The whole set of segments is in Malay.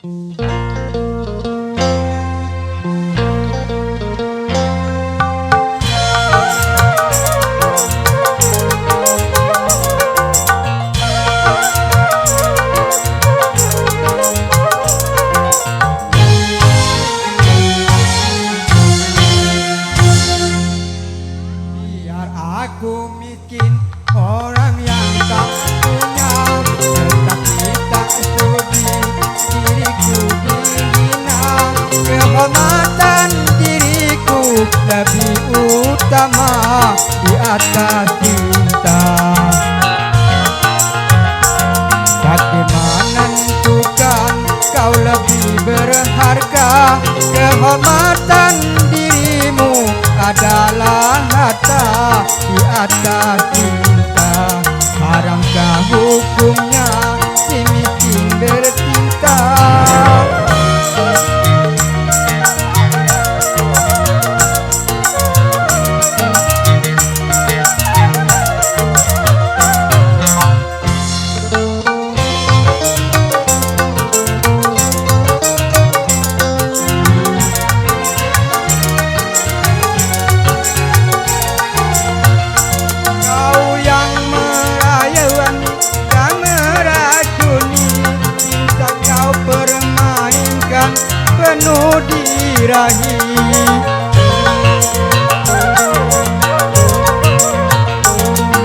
Biar aku miskin orang yang tak punya, tetapi tak sudi diriku dihina. Kehormatan diriku lebih utama di atas cinta. Bagaimana menentukan kau lebih berharga? Kehormatan dirimu adalah harta di atas cinta. Haramkah hukumnya si miskin bercinta? Penuh dirahi,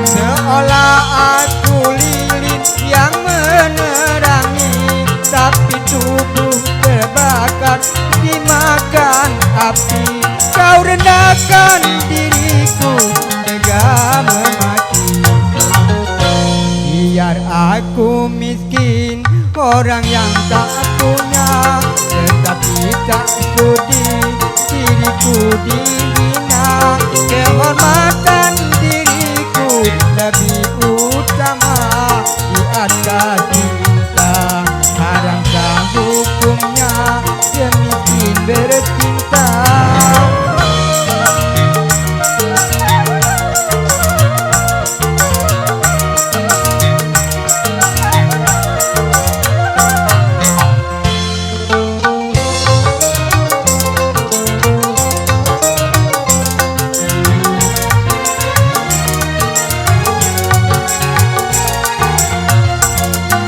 seolah aku lilin yang menerangi, tapi tubuh terbakar dimakan api. Kau rendahkan diriku tega memaki. Biar aku miskin orang yang tak punya, tetapi tak sudi diriku dihina. Kehormatan diriku lebih utama di atas cinta. Haramkah hukumnya semakin bercinta?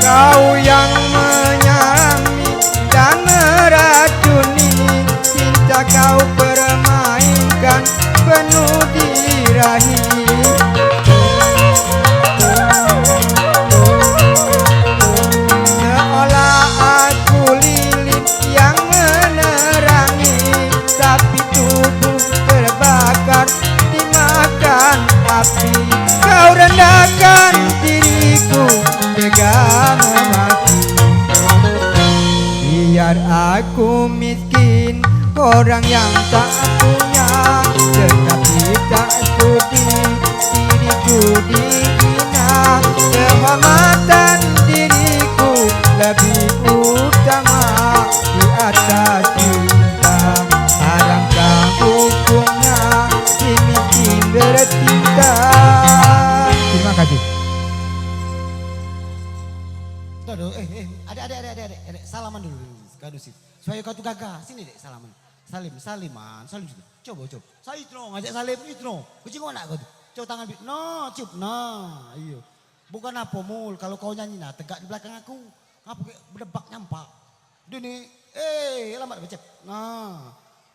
Kau yang menyarami dan meracuni, cinta kau permainkan penuh dirahi. Seolah aku lilin yang menerangi, tapi tubuh terbakar dimakan api. Kau rendahkan diriku tega memaki. Biar aku miskin orang yang tak punya, tetapi tak sudi diriku dihina. Kehormatan diriku lebih utama di atas cinta. Haramkah hukumnya si miskin bercinta? Terima kasih. Aduh, adek, salaman dulu, kadusip. Supaya kau tuh gagah, sini dek salaman. Salim situ. Coba. Saya itu ngajak salim itu. Kucing kau nak kau tuh. Coba tangan, no, cup, nah, iya. Bukan apa mul, kalau kau nyanyi nah tegak di belakang aku. Apa kayak berdebak nyampak. Dini, lambat becek. Nah,